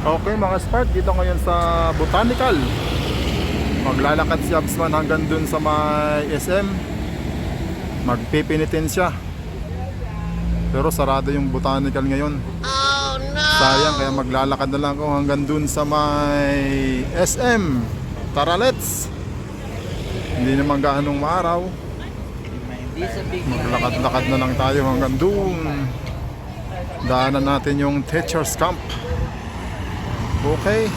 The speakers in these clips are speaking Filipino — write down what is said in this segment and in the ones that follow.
Okay mga Spark, dito ngayon sa Botanical. Maglalakad si Absman hanggang dun sa may SM. Magpipinitin siya. Pero sarado yung Botanical ngayon. Oh no! Sayang, kaya maglalakad na lang ako hanggang dun sa may SM. Tara, let's! Hindi naman gaanong maaraw. Maglakad-lakad na lang tayo hanggang dun. Daanan natin yung Teachers Camp. Okay.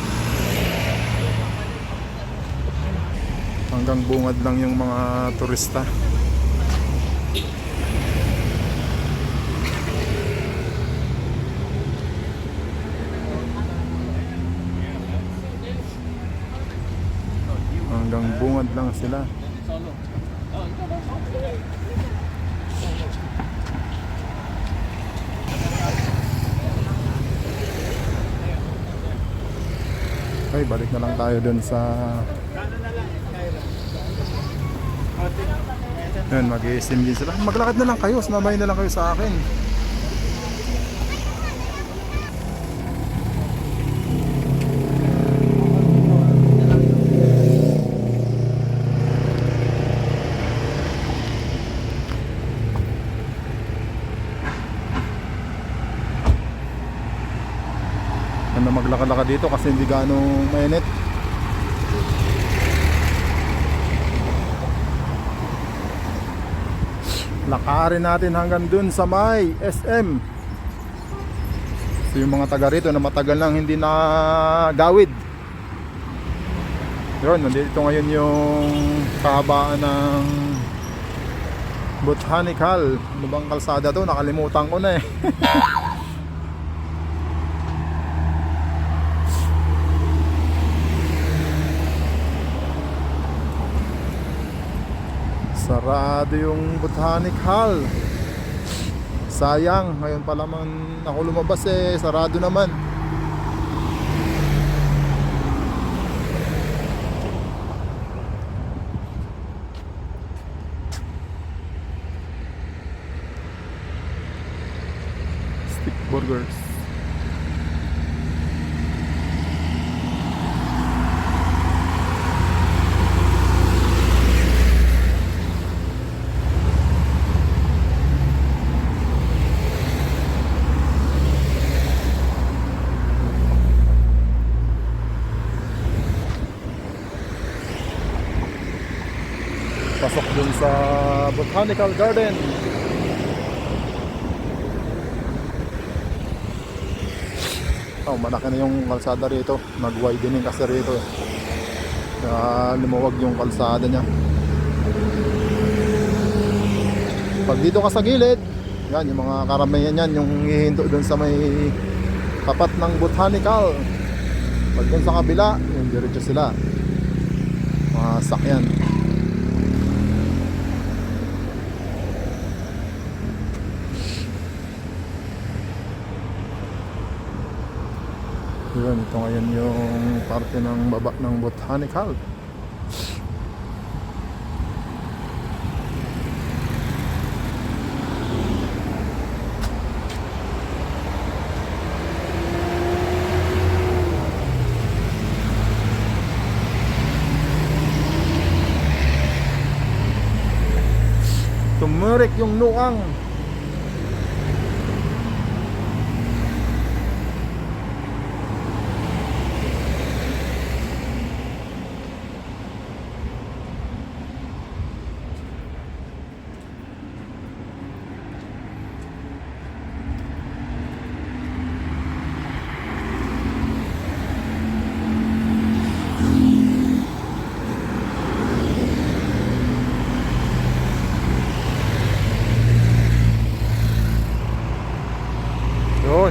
Hanggang bungad lang yung mga turista. Hanggang bungad lang sila. Okay, balik na lang tayo dun sa yun, mag-i-sim din sila. Maglakad na lang kayo, sumabay na lang kayo sa akin. Ano, maglakad-lakad dito kasi hindi gaano mainit. Lakarin natin hanggang dun sa may SM. So yung mga taga rito na matagal lang hindi na gawid. Yun, nandito ngayon yung kahabaan ng Botanical. Ano bang kalsada to? Nakalimutan ko na eh. Sarado yung Botanical. Sayang, ngayon pa naman ako lumabas eh, sarado naman. Stick burgers. Pasok dun sa Botanical Garden. Oh, malaki na yung kalsada rito. Nag-widening kasi rito. Kaya lumuwag yung kalsada niya. Pag dito ka sa gilid, yan yung mga karamihan yan, yung hihinto dun sa may tapat ng Botanical. Pag dun sa kabila, yung diretso sila. Mga sakyan. Yun, ito ngayon yung parte ng baba ng Botanical. Tumurik yung nuang.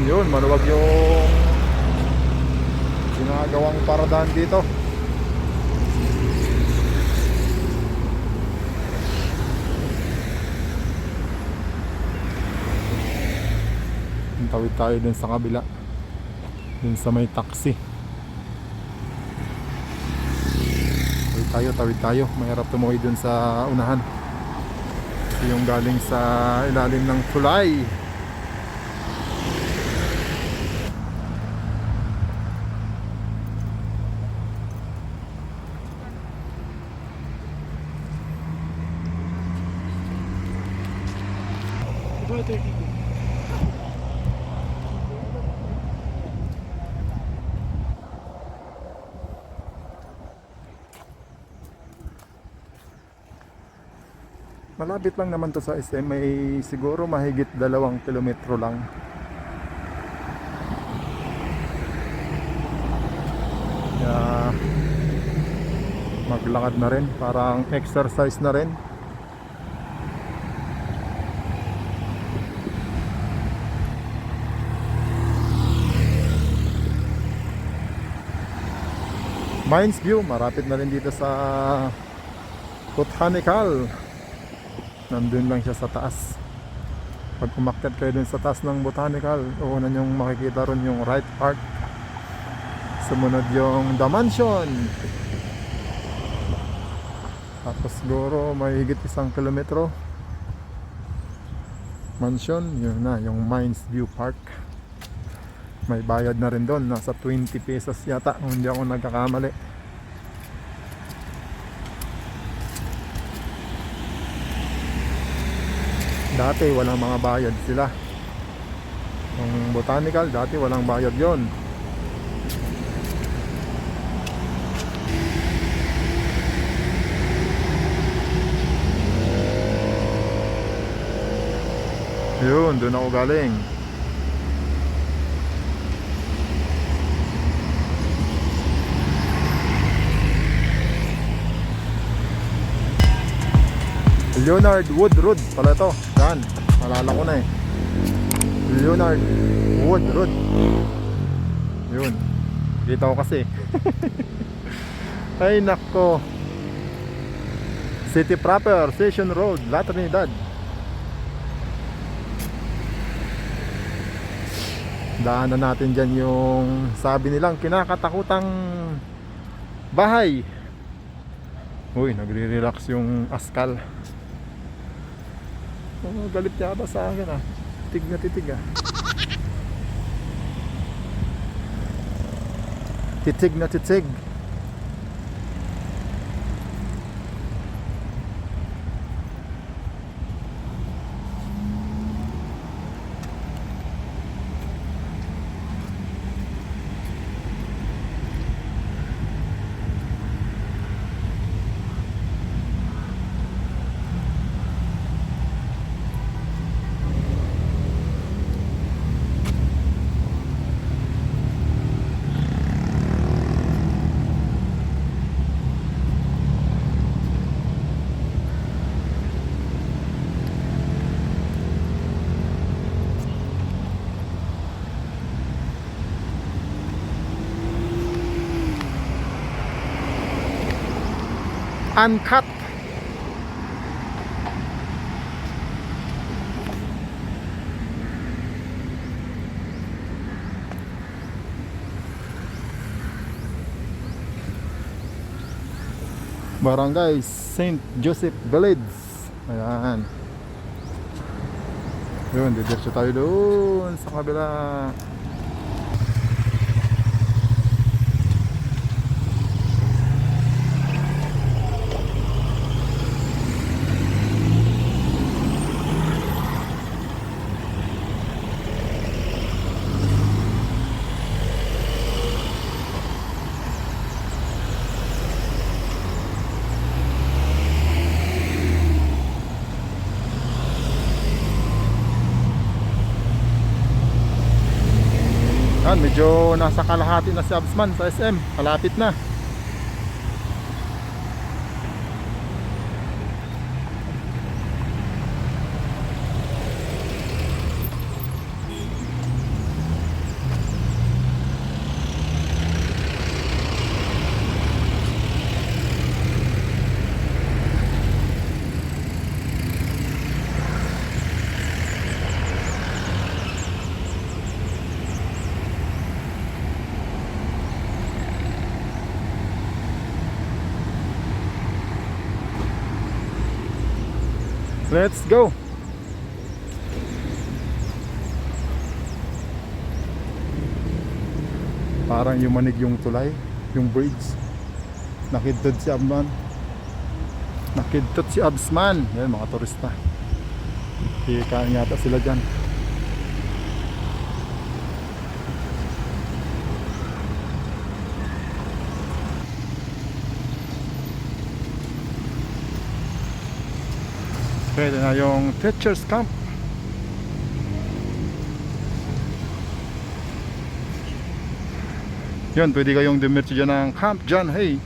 Yun, maluwag yung ginagawang paradahan dito. Tawid tayo dun sa kabila, dun sa may taxi. Tawid tayo. Mahirap tumuwi dun sa unahan. Yung galing sa ilalim ng tulay. Malapit lang naman to sa SM, may siguro mahigit 2 kilometro lang. Kaya maglakad na rin, parang exercise na rin. Mines View, marapit na rin dito sa Botanical. Nandun lang siya sa taas. Pag umakyat kayo dun sa taas ng Botanical, una nyong makikita ron yung Wright Park. Sumunod yung The Mansion. Tapos siguro may higit 1 kilometro. Mansion, yun na, yung Mines View Park. May bayad na rin doon, nasa 20 pesos yata kung hindi ako nagkakamali. Dati walang mga bayad sila. Yung Botanical, dati walang bayad yon. Yun, doon ako galing. Leonard Wood Road pala ito. Yan, malala ko na eh. Leonard Wood Road. Yun, kita ko kasi. Ay nako. City proper, Station Road, La Trinidad. Daanan natin dyan yung sabi nilang kinakatakutang bahay. Uy, nagre-relax yung askal. Oh, galit yata sa akin ah. Titig na titig ah. Titig na titig. Uncut. Barangay St. Joseph Village. Ayan. Yun, didiretso tayo doon sa kabila. Medyo nasa kalahati na si Absman sa SM. Kalapit na. Let's go. Parang yumanig yung tulay, yung bridge. Nakidtod si Absman. Nakidtot si Absman. Yan mga turista. Kikain yata sila dyan. Pwede na yung teacher's camp. Yun, pwede kayong dumiretso dyan ng Camp John Hay.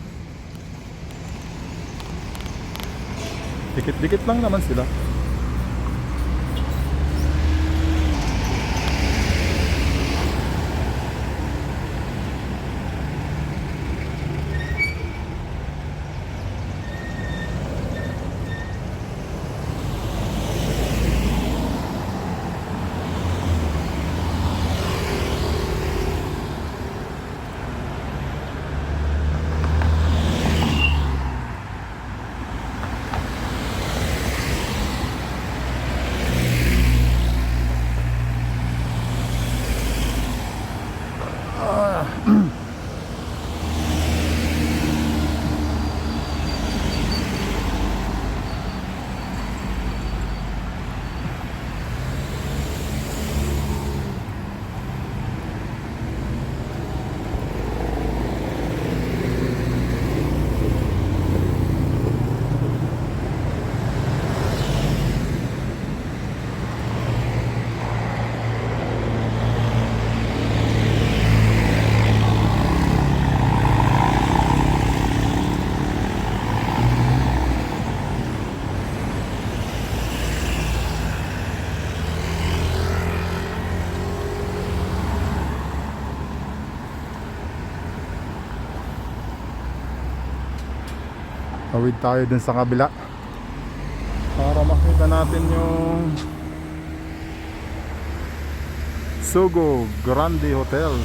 Dikit-dikit lang naman sila. Tawid tayo dun sa kabila para makita natin yung Sogo Grande Hotel.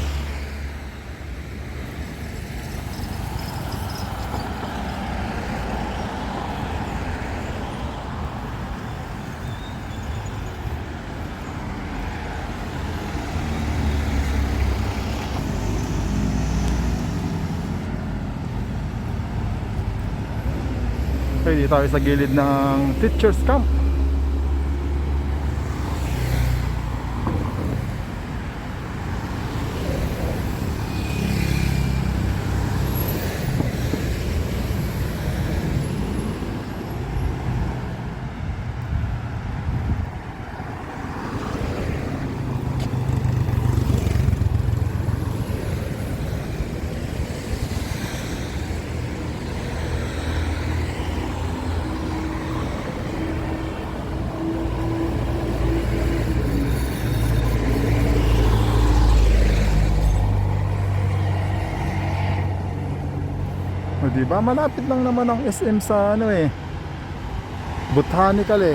Okay, dito tayo sa gilid ng teacher's camp. O diba, malapit lang naman ang SM sa ano eh, Botanical eh.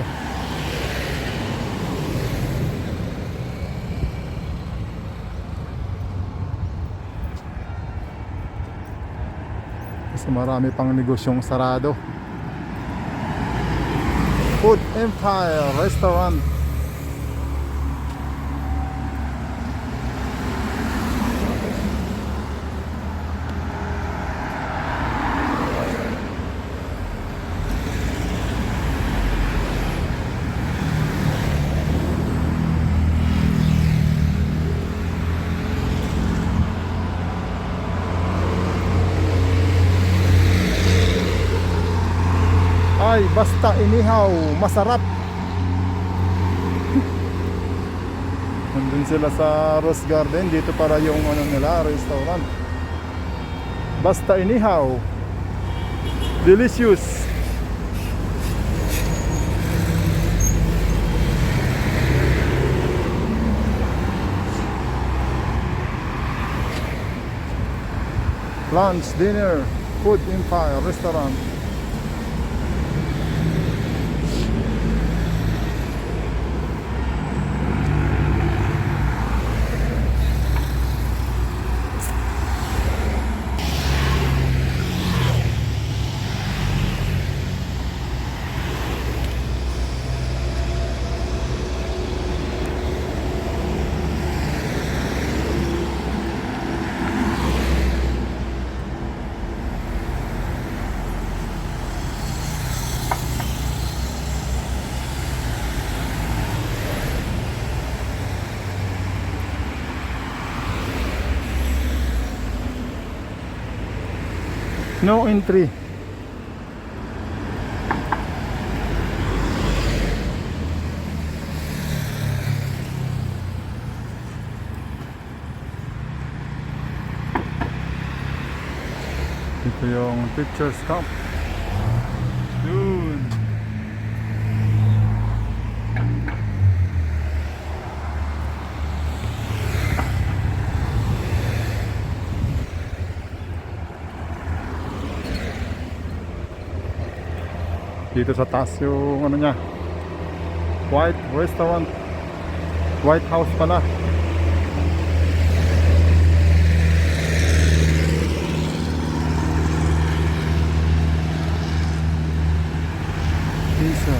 Kasi marami pang negosyong sarado. Food Empire Restaurant. Ay, basta inihaw, masarap. Nandun sila sa Rose Garden. Dito para yung ano nila, restaurant. Basta inihaw, delicious. Lunch, dinner, Food Empire Restaurant. No entry. Ito yung teachers camp. Yun. Dito sa taas yung ano niya, White Restaurant, White House pala. Pizza.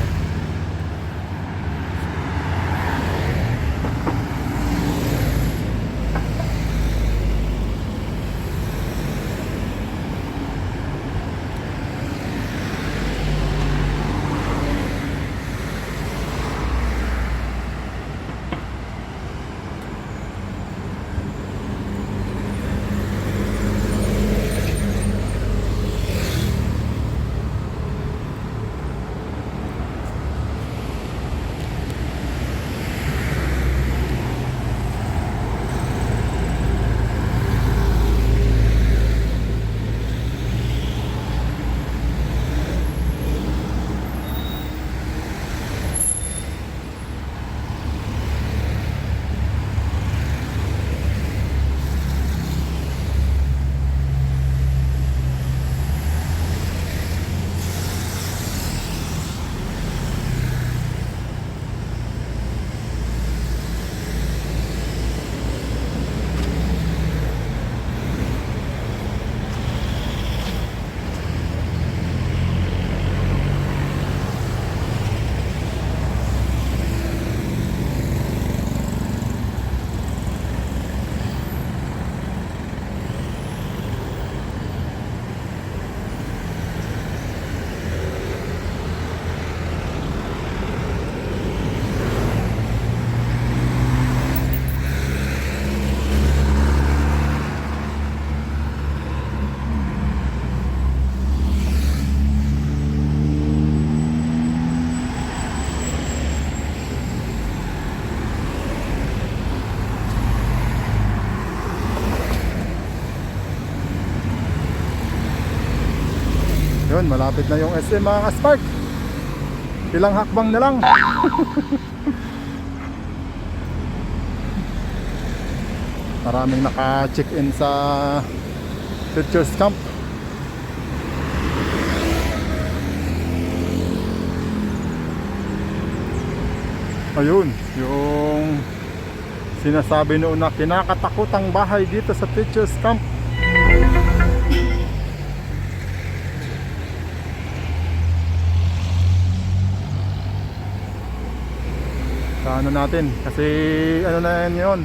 Yun, malapit na yung SM mga ka-Spark. Ilang hakbang na lang. Maraming naka-check-in sa teachers camp. Ayun, yung sinasabi noon na kinakatakutang bahay dito sa teachers camp. Ano natin kasi ano na yun,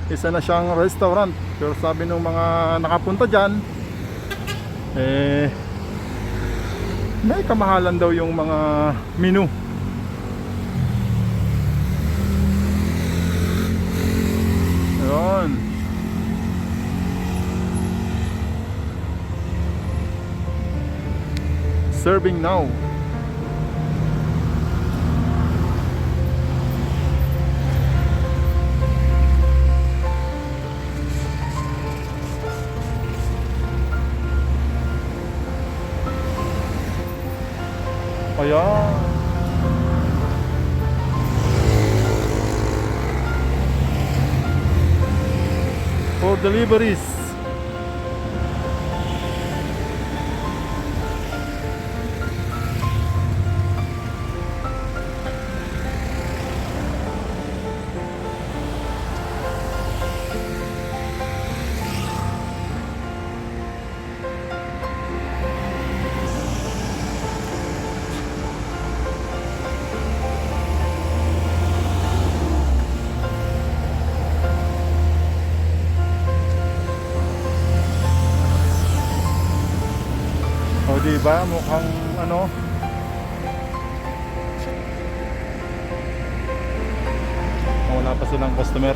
isa na siyang restaurant, pero sabi ng mga nakapunta dyan may kamahalan daw yung mga menu. Yun, serving now. Ayan. For deliveries. O diba, mukhang ano, wala pa silang customer.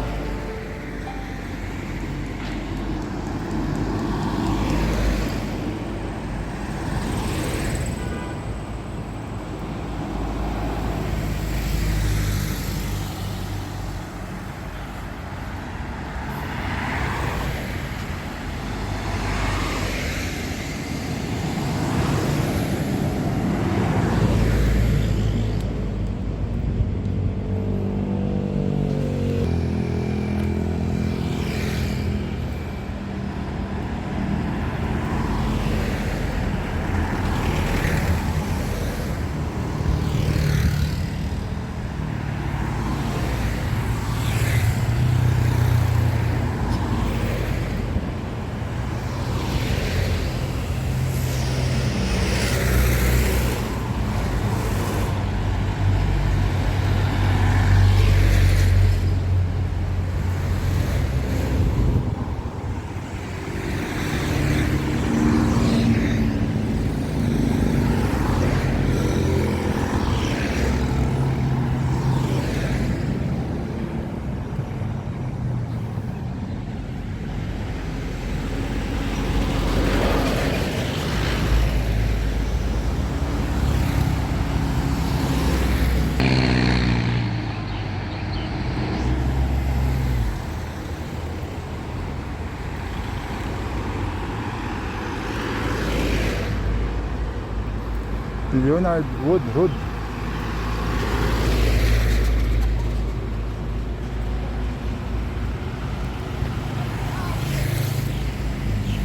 Leonard Wood Hood.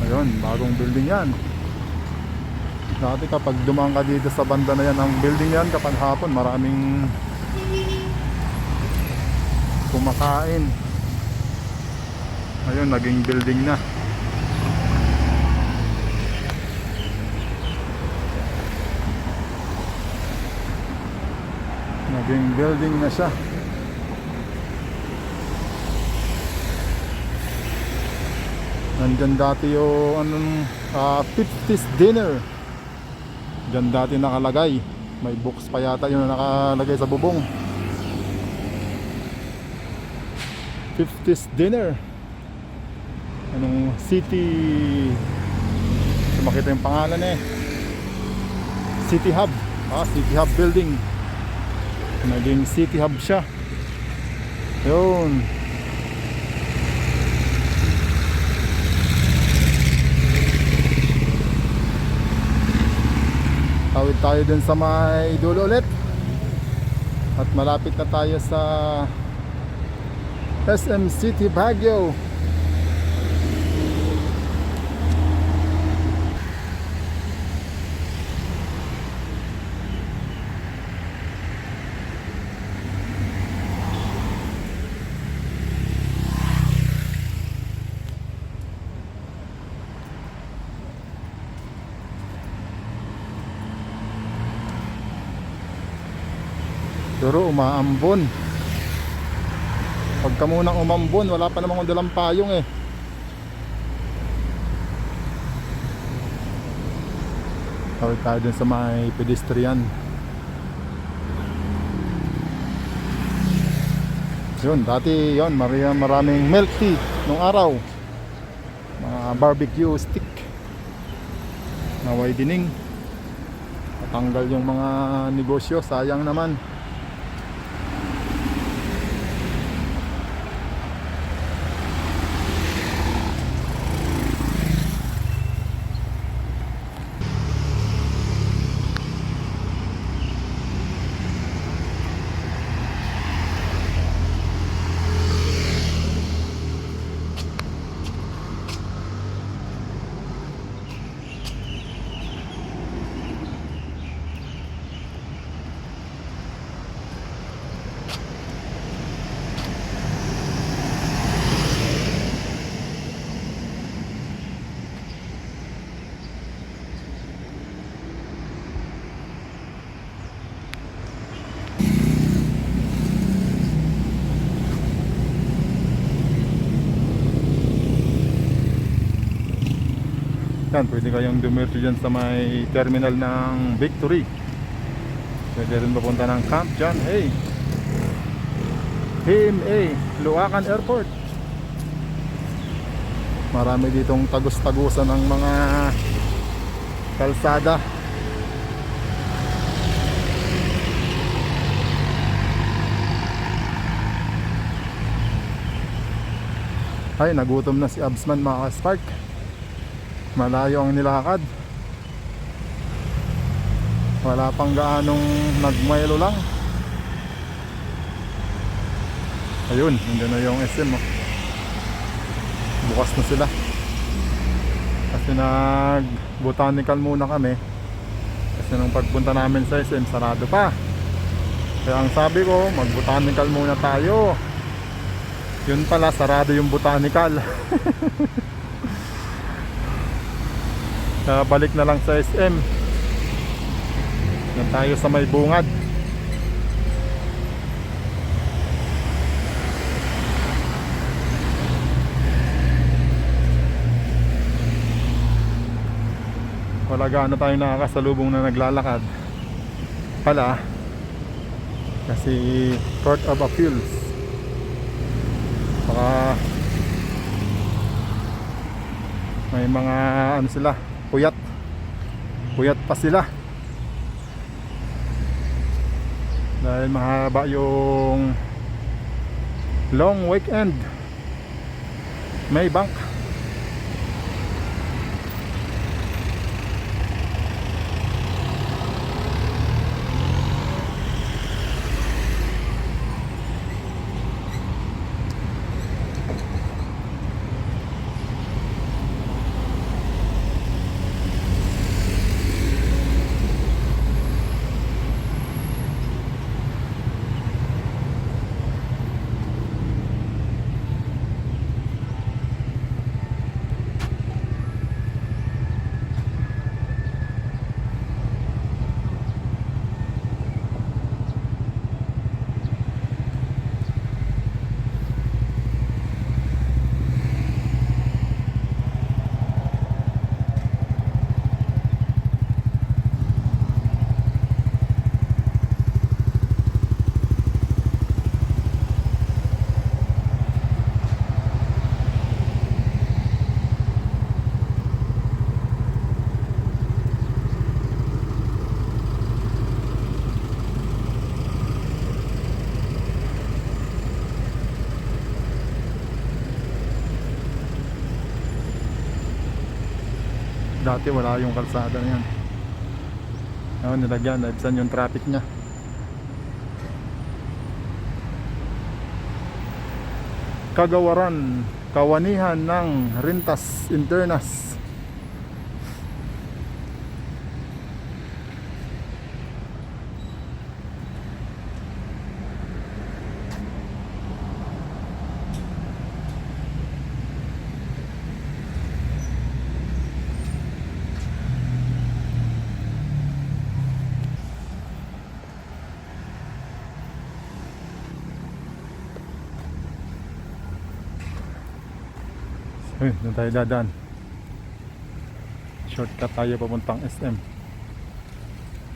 Ayun, bagong building yan. Dati kapag dumaan ka dito sa banda na yan, ang building yan kapag hapon maraming kumakain. Ayun, naging building na. Naging building na siya. Nandyan dati yung 50's dinner. Diyan dati nakalagay. May books pa yata yung nakalagay sa bubong. 50's dinner. Anong city? Makita yung pangalan eh. City Hub. City Hub building. Naging City Hub siya. Yun. Tawid tayo dun sa may dulo ulit. At malapit na tayo sa SM City Baguio. Pero umaambon. Pagka munang umambon, wala pa namang dalang payong eh. Tawid tayo dun sa may pedestrian. Yun, dati yun, maraming milk tea nung araw. Mga barbecue stick na widening. Natanggal yung mga negosyo, sayang naman. Yan, pwede kayong dumirto dyan sa may terminal ng Victory. Pwede rin papunta ng Camp John A, HMA, Luacan Airport. Marami ditong tagos-tagusan ng mga kalsada. Ay, nagutom na si Absman, mga ka-Spark. Malayo ang nilakad. Wala pang gaanong nagmaylo lang. Ayun, hindi na yung SM oh. Bukas na sila. Kasi nag-botanical muna kami. Kasi nung pagpunta namin sa SM, sarado pa. Kaya ang sabi ko, mag-botanical muna tayo. Yun pala, sarado yung botanical. Balik na lang sa SM. Yan tayo sa may bungad. Wala gaano tayo nakakasalubong na naglalakad pala. Kasi Court of Appeals. Baka may mga ano sila, puyat pa sila dahil mahaba yung long weekend. May bank. Dati wala yung kalsada na yan. Ayun, nilagyan, naibsan yung traffic niya. Kagawaran, kawanihan ng Rintas Internas. Ayun, doon tayo dadaan. Shortcut tayo papuntang SM.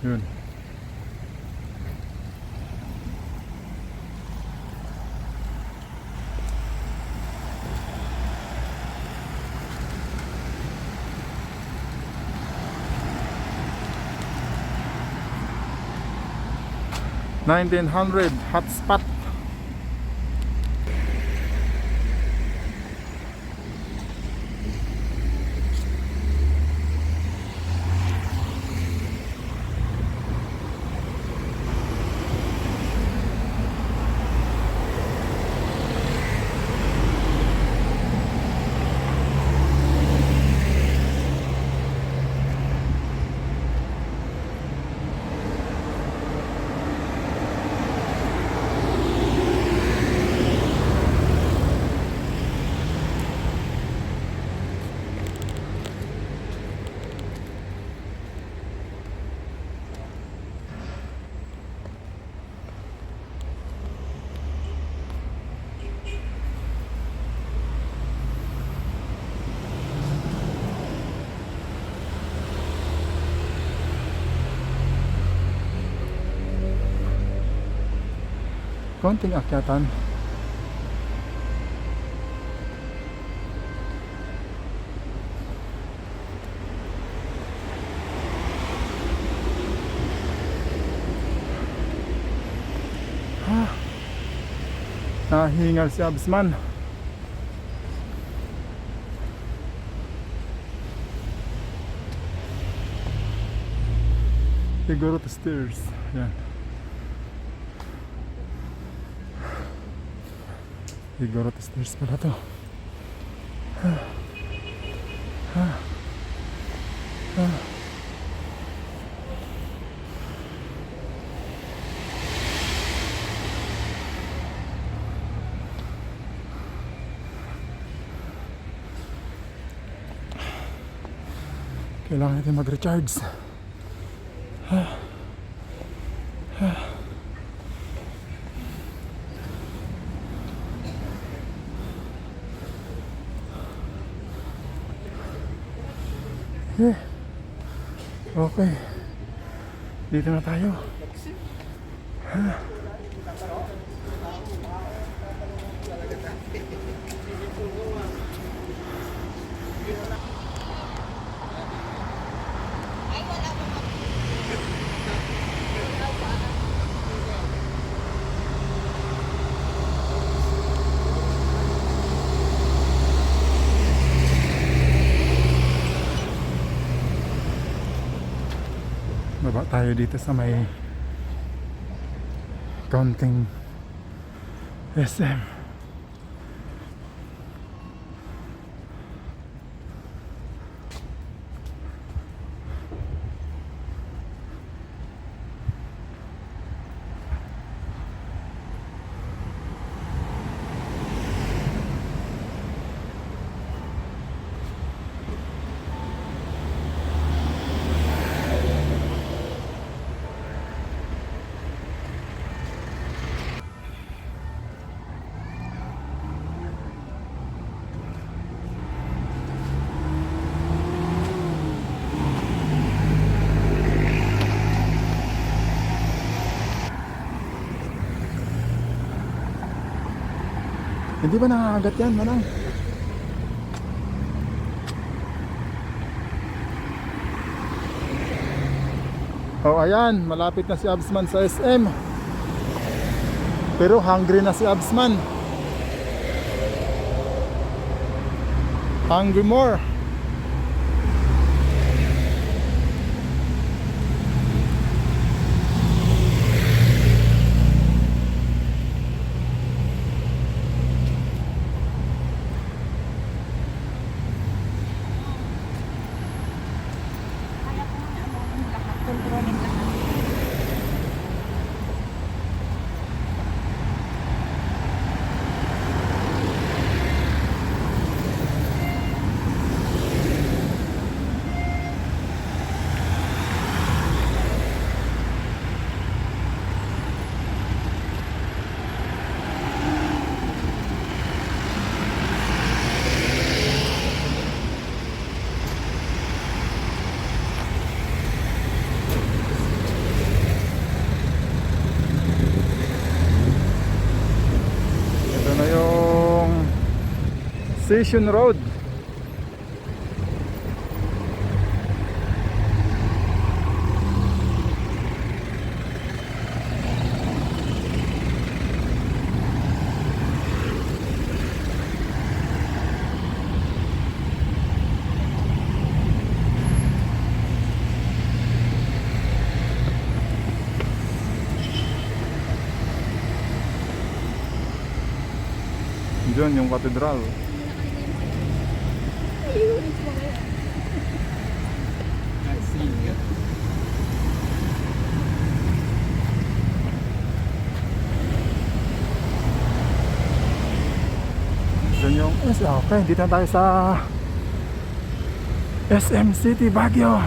Yun. $1900 hotspot. Konting akyatan. Nahingal si Absman. Siguro to stairs. Yan. Siguro to stairs pala to. Kailangan natin mag-recharge. Okay. Dito na tayo. Baba tayo dito sa may kaunting SM. Hindi ba nakakagat yan, manang? Oh, ayan, malapit na si Absman sa SM. Pero hungry na si Absman. Hungry more. Station Road. Diyan yung katedral. Diyan yung okay, dito na tayo sa SM City Baguio.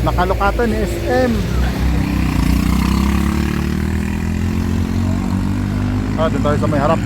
Nakalukatan ni SM. Doon tayo sa may harap.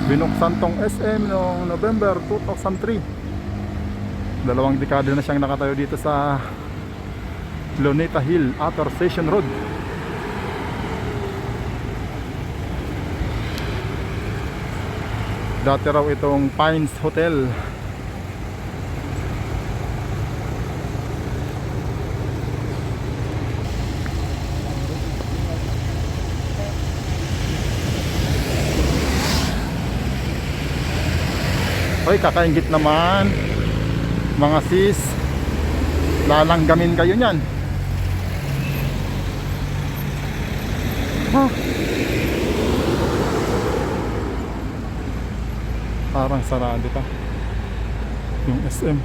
Binuksan tong SM noong November 2003. 2 dekada na siyang nakatayo dito sa Luneta Hill, Outer Station Road. Dati raw itong Pines Hotel. Hoy, kakaingit naman mga sis, lalanggamin kayo niyan. Parang sarado pa yung SM.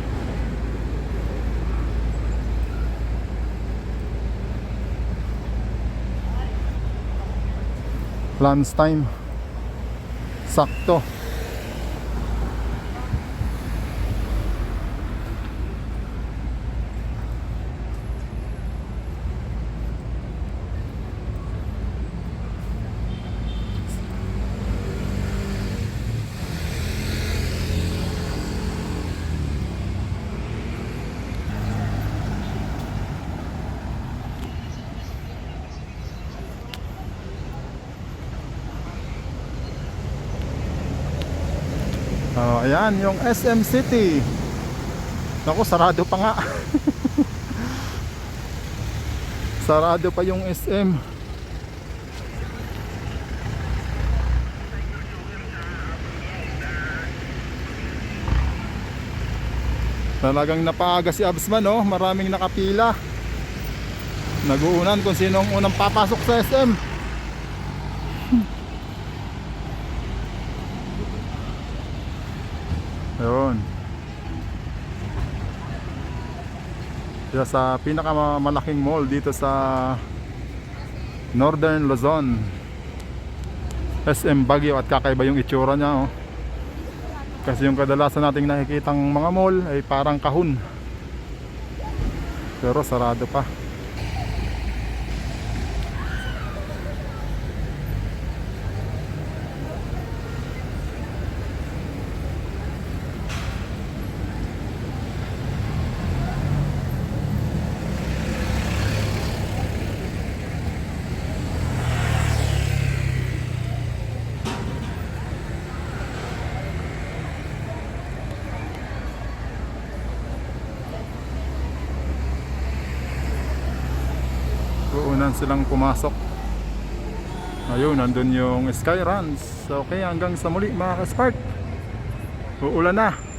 Lunch time, sakto. Ayan yung SM City. Naku, sarado pa nga. Sarado pa yung SM. Talagang napaaga si Absman, oh. Maraming nakapila. Nag-uunan kung sinong unang papasok sa SM. Ayun. Kaya sa pinakamalaking mall dito sa Northern Luzon, SM Baguio, at kakaiba yung itsura niya, oh. Kasi yung kadalasan nating nakikitang mga mall ay parang kahon. Pero sarado pa. Uunan silang pumasok. Ayun, nandun yung Skyruns. Okay, hanggang sa muli mga ka-Spark. Uulan na.